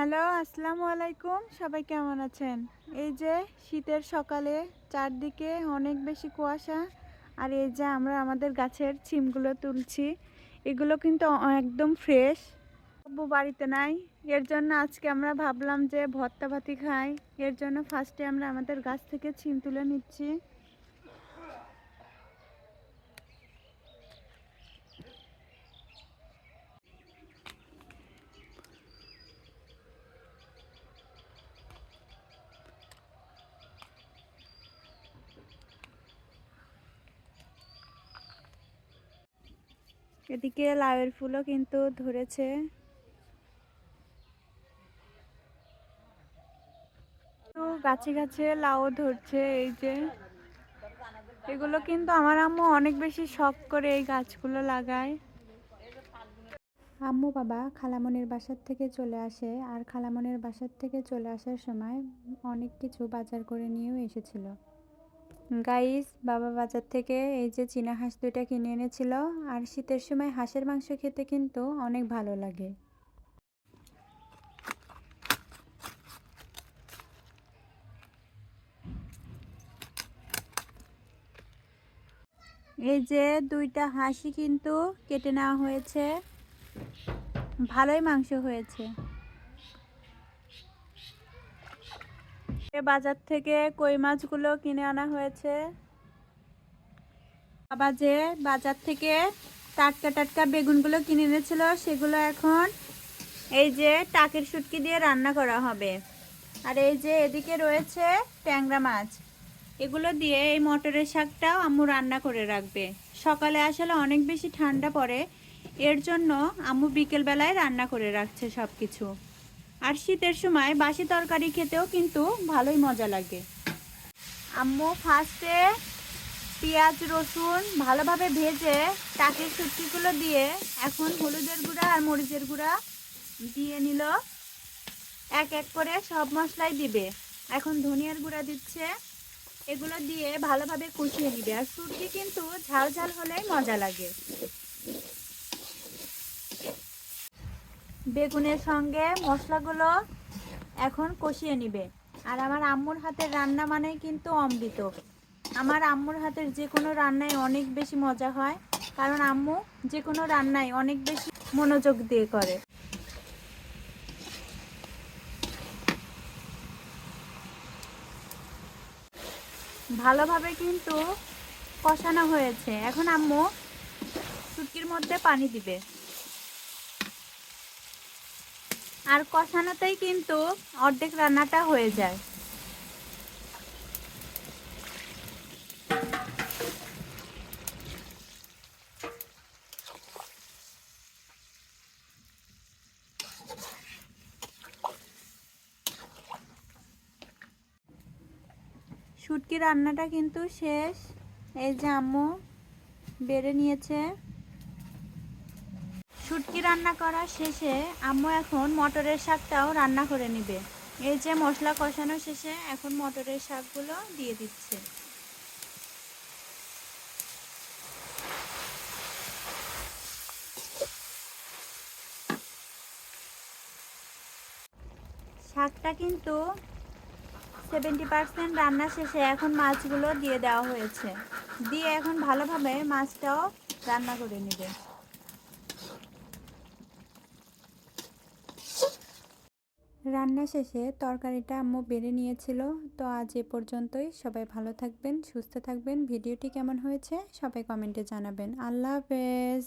Hello, আসসালামু আলাইকুম। সবাই কেমন আছেন? এই যে শীতের সকালে চারদিকে অনেক বেশি কুয়াশা। আর এই যে আমরা আমাদের গাছের ছিমগুলো তুলছি। এগুলো কিন্তু একদম ফ্রেশ। আব্বু বাড়িতে নাই। এর জন্য আজকে আমরা ভাবলাম যে ভর্তা ভাতি খাই। এর জন্য ফার্স্টে আমরা আমাদের গাছ থেকে ছিম তুলে নিচ্ছি। এদিকে লাউয়ের ফুলও কিন্তু ধরেছে। তো গাছে গাছে লাউ ধরছে এই যে। এগুলো কিন্তু আমার আম্মু অনেক বেশি শখ করে এই গাছগুলো লাগায়। আম্মু বাবা খালামণির বাসার থেকে চলে আসে, আর খালামণির বাসার থেকে চলে আসার সময় অনেক কিছু বাজার করে নিয়েও এসেছিল। গাইস, বাবা বাজার থেকে এই যে চীনা হাঁস দুইটা কিনে এনেছিল। আর শীতের সময় হাঁসের মাংস খেতে কিন্তু অনেক ভালো লাগে। এই যে দুইটা হাঁসই কিন্তু কেটে নেওয়া হয়েছে, ভালোই মাংস হয়েছে। বাজার থেকে কই মাছগুলো কিনে আনা হয়েছে। বাবা যে বাজার থেকে টাটকা টাটকা বেগুনগুলো কিনে এনেছিল, সেগুলো এখন এই যে টাকের শুটকি দিয়ে রান্না করা হবে। আর এই যে এদিকে রয়েছে ট্যাংরা মাছ। এগুলো দিয়ে এই মটরের শাকটাও আম্মু রান্না করে রাখবে। সকালে আসলে অনেক বেশি ঠান্ডা পড়ে, এর জন্য আম্মু বিকেলবেলায় রান্না করে রাখছে সব কিছু। আর শীতের সময় বাসি তরকারি খেতেও কিন্তু ভালোই মজা লাগে। আম্মু ফার্স্টে পেঁয়াজ রসুন ভালোভাবে ভেজে টাকের শুটকিগুলো দিয়ে এখন হলুদের গুঁড়া আর মরিচের গুঁড়া দিয়ে নিল। এক এক করে সব মশলাই দিবে। এখন ধনিয়ার গুঁড়া দিচ্ছে। এগুলো দিয়ে ভালোভাবে কষিয়ে নিবে। আর শুটকি কিন্তু ঝাল ঝাল হলেই মজা লাগে। বেগুনের সঙ্গে মশলাগুলো এখন কষিয়ে নিবে। আর আমার আম্মুর হাতের রান্না মানেই কিন্তু অমৃত। আমার আম্মুর হাতের যে কোনো রান্নায় অনেক বেশি মজা হয়, কারণ আম্মু যে কোনো রান্নায় অনেক বেশি মনোযোগ দিয়ে করে। ভালোভাবে কিন্তু কষানো হয়েছে। এখন আম্মু শুটকির মধ্যে পানি দিবে। আর কষানোতেই কিন্তু অর্ধেক রান্নাটা হয়ে যায়। শুটকি রান্নাটা কিন্তু শেষ। এই যে আম্মু বেড়ে নিয়েছে। শুটকি রান্না করা শেষে আম্মু এখন মটরের শাকটাও রান্না করে নিবে। এই যে মশলা কষানো শেষে এখন মটরের শাকগুলো দিয়ে দিচ্ছে। শাকটা কিন্তু 70% রান্না শেষে এখন মাছগুলো দিয়ে দেওয়া হয়েছে। দিয়ে এখন ভালোভাবে মাছটাও রান্না করে নেবে। রান্না শেষে তরকারিটা আম্মু বেড়ে নিয়েছিল। তো আজ এ পর্যন্তই। সবাই ভালো থাকবেন, সুস্থ থাকবেন। ভিডিওটি কেমন হয়েছে সবাই কমেন্টে জানাবেন। আল্লাহ হাফেজ।